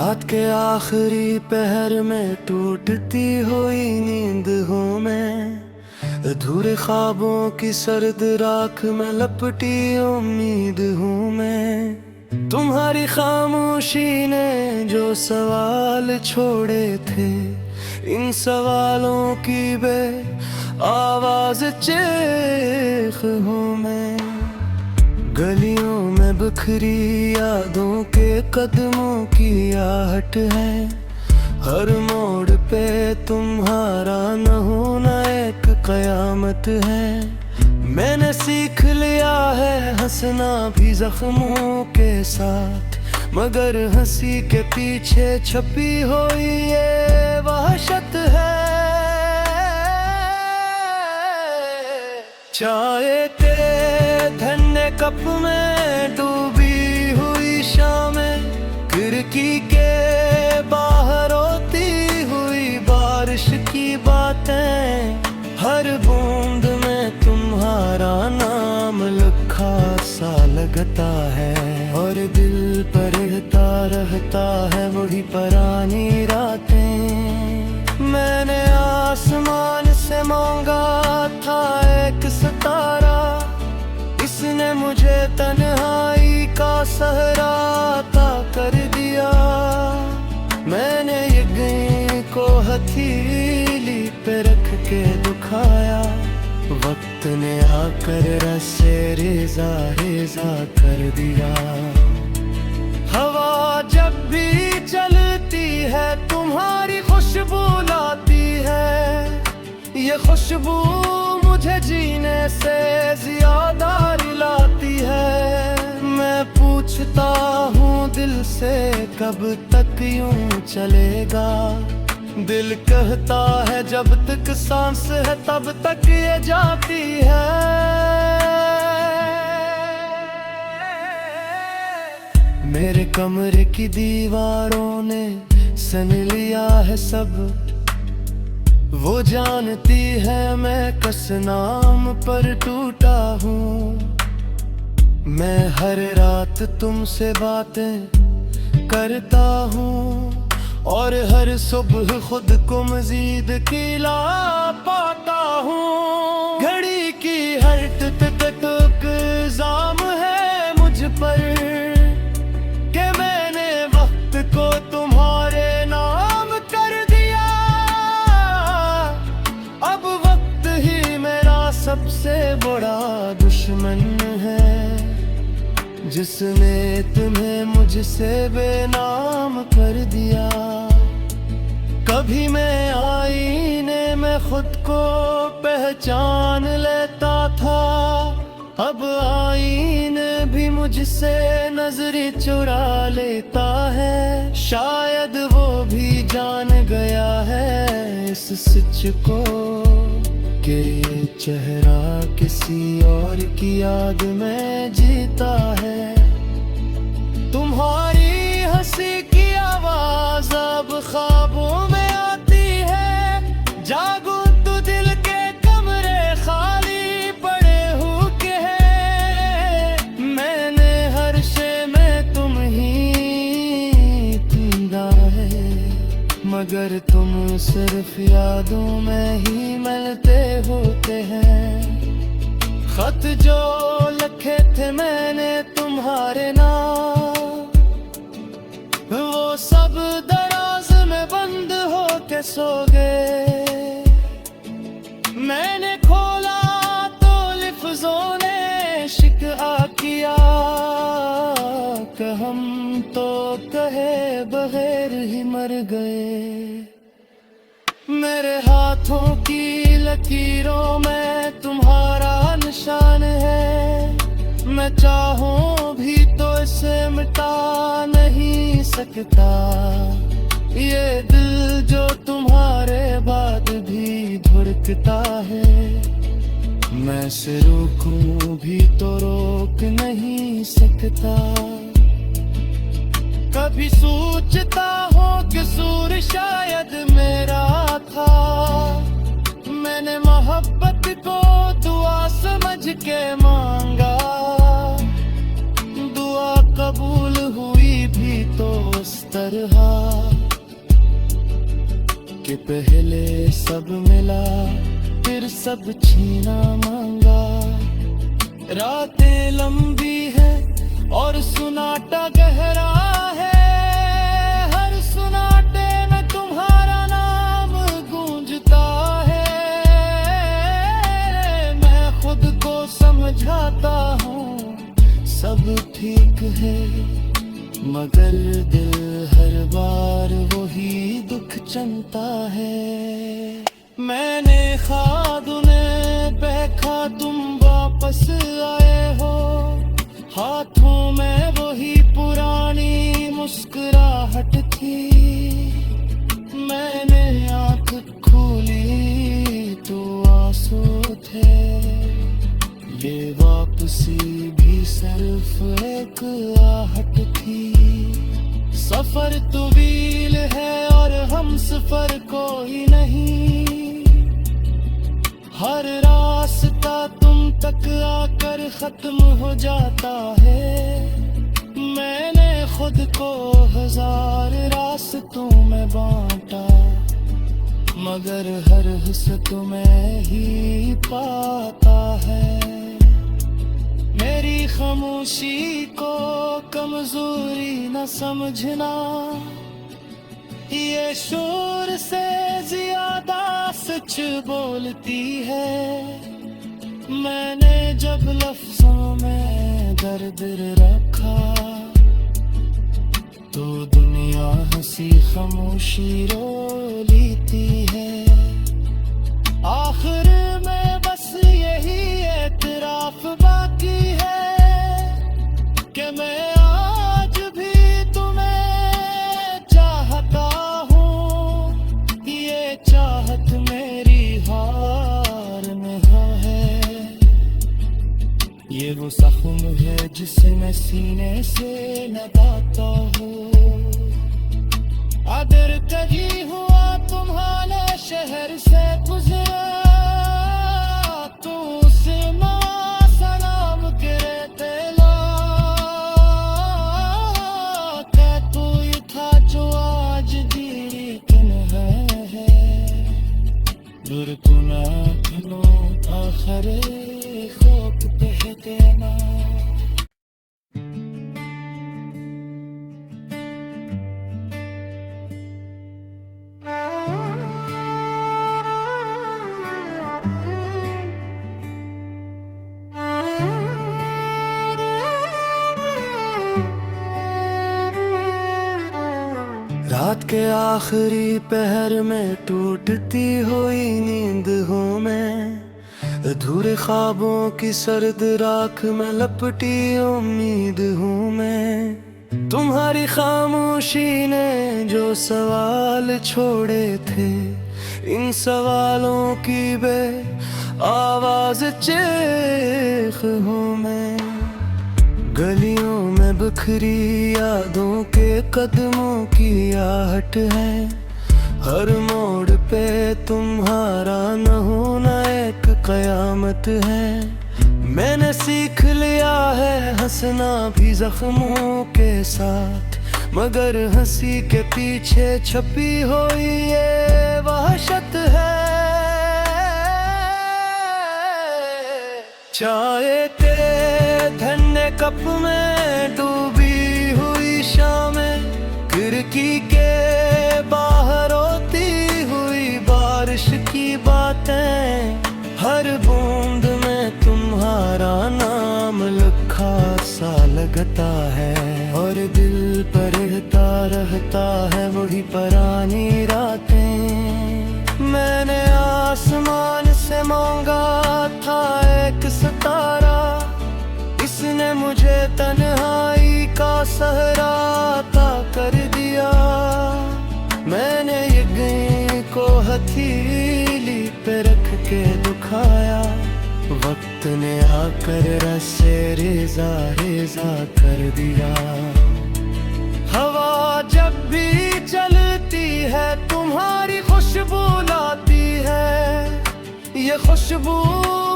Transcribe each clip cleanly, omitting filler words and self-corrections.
रात के आखिरी पहर में टूटती हुई नींद हूँ मैं, अधूरे ख्वाबों की सर्द राख में लपटी उम्मीद हूँ मैं। तुम्हारी खामोशी ने जो सवाल छोड़े थे, इन सवालों की बे आवाज चीख हूँ मैं। गलियों में बिखरी यादों के कदमों की आहट है, हर मोड़ पे तुम्हारा न होना एक कयामत है। मैंने सीख लिया है हंसना भी जख्मों के साथ, मगर हंसी के पीछे छपी हुई ये वहशत है। चाय के ठंडे कप में डूबी हुई शामें, खिड़की के बाहर होती हुई बारिश की बातें, हर बूंद में तुम्हारा नाम लिखा सा लगता है, और दिल पर रहता है वही पुरानी रातें। मैंने आसमान से मांगा था एक सितारा, इसने मुझे तन्हाई का सहरा अता कर दिया। मैंने यकीन को हथेली पे रख के दुखाया, वक्त ने आकर रस्से रेजा रेजा कर दिया। हवा जब भी चलती है तुम्हारी खुशबू लाती है, ये खुशबू मुझे जीने से ज्यादा रुलाती है। मैं पूछता हूँ दिल से कब तक यूं चलेगा, दिल कहता है जब तक सांस है तब तक ये जाती है। मेरे कमरे की दीवारों ने सन लिया है सब, वो जानती है मैं किस नाम पर टूटा हूँ। मैं हर रात तुमसे बातें करता हूँ, और हर सुबह खुद को मजीद खिला पाता हूँ। घड़ी की हर टिक इल्जाम है मुझ पर कि मैंने वक्त को तुम्हारे नाम कर दिया। अब वक्त ही मेरा सबसे बड़ा दुश्मन है, जिसने तुम्हें मुझसे बेनाम कर दिया। कभी मैं आईने में खुद को पहचान लेता था, अब आईने भी मुझसे नजरें चुरा लेता है। शायद वो भी जान गया है इस सच को कि ये चेहरा किसी और की याद में जीता है। तुम्हारी हंसी की आवाज अब ख्वाबों में आती है, जागो तो दिल के कमरे खाली पड़े हुए हैं। मैंने हर शे में तुम ही ढूंढा है, मगर तुम सिर्फ यादों में ही मिलते होते हैं। खत जो लिखे थे मैंने तुम्हारे नाम, वो सब दराज में बंद होके सो गए। मैंने खोला तो लिफ्जों ने शिकवा किया कि हम तो कहे बगैर ही मर गए। मेरे हाथों की लकीरों में तुम्हारा निशान है, मैं चाहूं भी तो इसे मिटा नहीं सकता। ये दिल जो तुम्हारे बाद भी धड़कता है, मैं इसे रोकूं भी तो रोक नहीं सकता। कभी सोचता हूँ कसूर शायद मेरा था, मैंने मोहब्बत को दुआ समझ के मांगा। दुआ कबूल हुई भी तो इस तरह पहले सब मिला, फिर सब छीना मांगा। रातें लंबी है और सुनाटा गहरा है, हर सुनाटे में तुम्हारा नाम गूंजता है। मैं खुद को समझाता हूँ सब ठीक है, मगर दिल हर बार वही दुख चलता है। मैंने ख्वाब में देखा तुम वापस आए हो, हाथों में वही पुरानी मुस्कुराहट थी। मैंने आंख खोली तो आंसू थे, ये वापसी भी सिर्फ एक आहट थी। सफर तवील है और हम सफर कोई नहीं, हर रास्ता तुम तक आकर खत्म हो जाता है। मैंने खुद को हजार रास्तों में बांटा, मगर हर हिस्सा तुम्हें ही पाता है। मेरी खामोशी को कमजोरी न समझना, ये शोर से ज्यादा सच बोलती है। मैंने जब लफ्जों में दर्द रखा, तो दुनिया हंसी खामोशी रो लेती है। आखिर में बस यही एतराफ बाकी है कि मैं आज भी तुम्हें चाहता हूँ। ये चाहत मेरी हार नहीं है, ये वो जख्म है जिसे मैं सीने से लगाता हूँ। अगर कहीं हुआ तुम्हारे शहर से गुजरा, तो उसे माँ सलाम कहते ला, क्या तू ये था जो आज दीन है। दुर्गुना धनो आखरे खोक कहते ना। रात के आखिरी पहर में टूटती हुई नींद हूँ मैं, अधूरे ख्वाबों की सर्द राख में लपटी उम्मीद हूँ मैं। तुम्हारी खामोशी ने जो सवाल छोड़े थे, इन सवालों की बे आवाज चीख हूँ मैं। गलियों में बिखरी यादों के कदमों की आहट है, हर मोड़ पे तुम्हारा न होना एक कयामत है। मैंने सीख लिया है हंसना भी जख्मों के साथ, मगर हंसी के पीछे छपी हुई ये वहशत है। चाय के ठंडे कप में डूबी हुई शामें, खिड़की के बाहर होती हुई बारिश की बातें, हर बूंद में तुम्हारा नाम लिखा सा लगता है। और दिल पर रहता है वही पुरानी रातें। मैंने आसमान से मांगा था एक सितारा, इसने मुझे तन्हाई का सहरा अता कर दिया। मैंने यकीन को हथेली पे रख के दुखाया, वक्त ने आकर रस्से रेजा रेजा कर दिया। हवा जब भी चलती है तुम्हारी खुशबू लाती है, ये खुशबू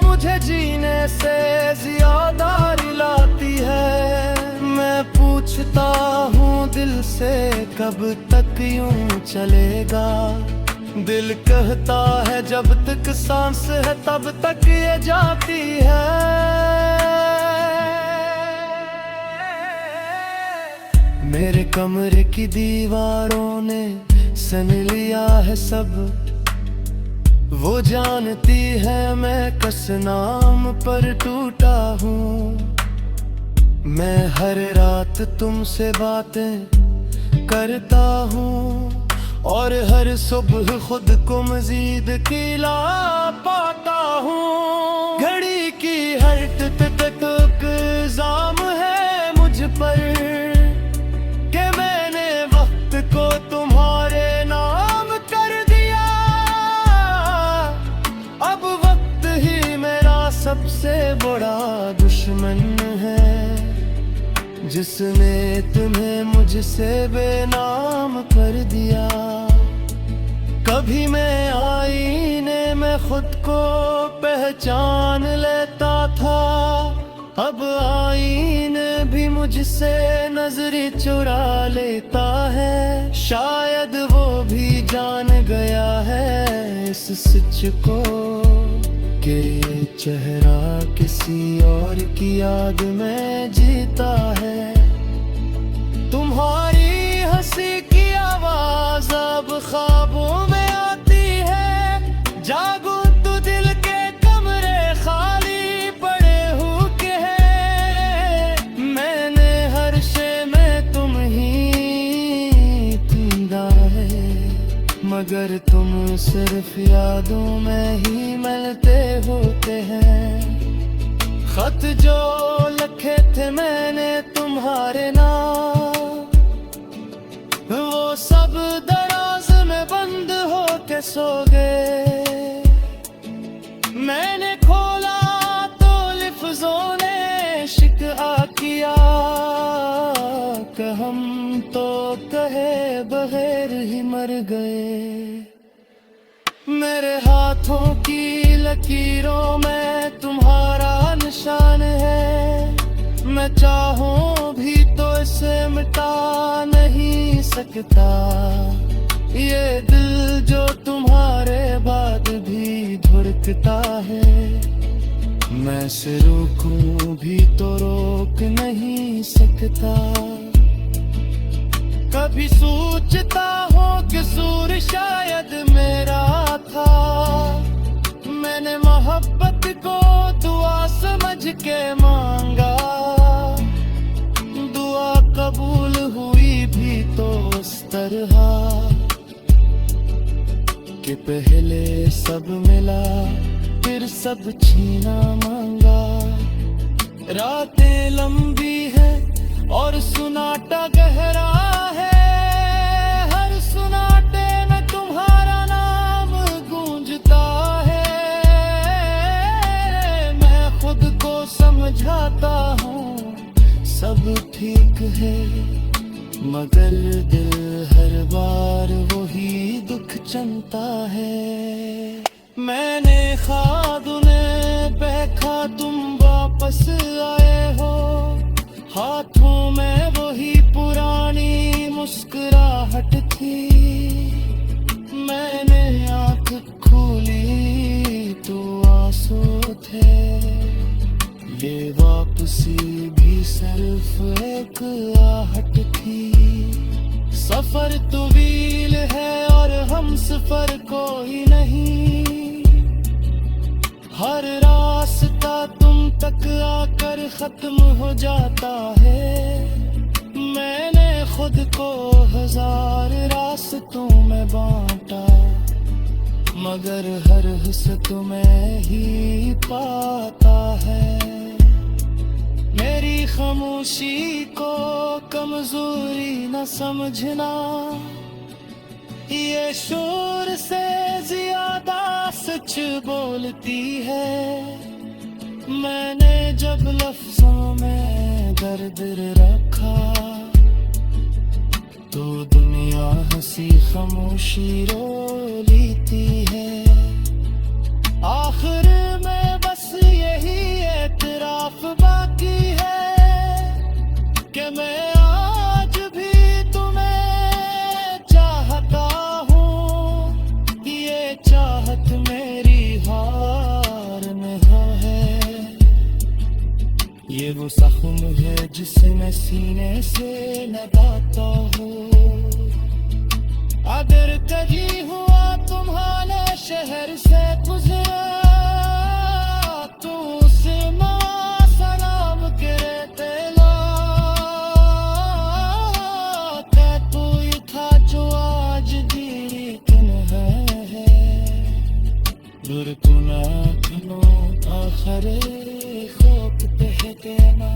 मुझे जीने से ज्यादा रिलाती है। मैं पूछता हूँ दिल से कब तक यूं चलेगा, दिल कहता है जब तक सांस है तब तक ये जाती है। मेरे कमरे की दीवारों ने सन लिया है सब, वो जानती है मैं किस नाम पर टूटा हूँ। मैं हर रात तुमसे बातें करता हूँ और हर सुबह खुद को मजीद खिला पाता हूँ। घड़ी की हर तक इल्जाम है मुझ पर कि मैंने वक्त को तुम्हारे नाम कर दिया। अब वक्त ही मेरा सबसे बड़ा दुश्मन है, जिसने तुम्हें मुझसे बेनाम कर दिया। कभी मैं आईने में खुद को पहचान लेता था, अब आईने भी मुझसे नजरें चुरा लेता है। शायद वो भी जान गया है इस सच को कि ये चेहरा किसी और की याद में जीता है। तुम्हारी हंसी की आवाज अब ख्वाबों में आती है। जागो तो दिल के कमरे खाली पड़े हुए हैं। मैंने हर शे में तुम ही ढूंढा है, मगर तुम सिर्फ यादों में ही मिलते होते हैं। खत जो लिखे थे मैंने तुम्हारे नाम, वो सब दराज में बंद होके सो गए। मैंने खोला तो लिफ्जों ने शिकवा किया कि हम तो कहे बगैर ही मर गए। मेरे हाथों की लकीरों में तुम्हारा निशान है, मैं चाहूं भी तो इसे मिटा नहीं सकता। ये दिल जो तुम्हारे बाद भी धड़कता है, मैं से रोकूं भी तो रोक नहीं सकता। कभी सोचता हूँ कसूर शायद मेरा था, मैंने मोहब्बत को दुआ समझ के मांगा। दुआ कबूल हुई भी तो उस तरह कि पहले सब मिला फिर सब छीना मांगा। रातें लंबी है और सुनाटा गहरा है, हर सुनाटे में तुम्हारा नाम गूंजता है। मैं खुद को समझाता हूँ सब ठीक है, मगर दिल हर बार वही दुख चलता है। मैंने ख्वाब में देखा तुम वापस आए हो, हाथों में वही पुरानी मुस्कुराहट थी। मैंने आंख खोली तो आंसू थे, ये वापसी भी सिर्फ एक आहट थी। सफर तवील है और हम सफर कोई नहीं, हर रास्ता तुम तक आकर खत्म हो जाता है। मैंने खुद को हजार रास्तों में बांटा, मगर हर हिस्सा तुम्हें ही पाता है। मेरी खामोशी को कमजोरी न समझना, ये शोर से ज्यादा सच बोलती है। मैंने जब लफ्जों में दर्द रखा तो दुनिया हंसी खामोशी रो लेती है। आखिर में बस यही एतराफ बाकी है कि मैं आज भी तुम्हें चाहता हूँ। जख्म है जिसे मैं सीने से लगाता हूँ। अगर कहीं हुआ तुम्हारे शहर से गुजरा तो उसे माँ सलाम कहते ला। तू ही था जो आज दीरी तन्हा है। दूर तू ना खनो आखरे खोप कहते ना।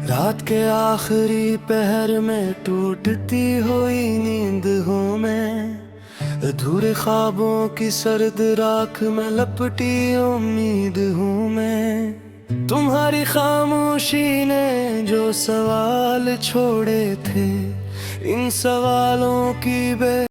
रात के आखिरी पहर में टूटती हुई नींद हूँ मैं। अधूरे ख्वाबों की सर्द राख में लपटी उम्मीद हूँ मैं। तुम्हारी खामोशी ने जो सवाल छोड़े थे, इन सवालों की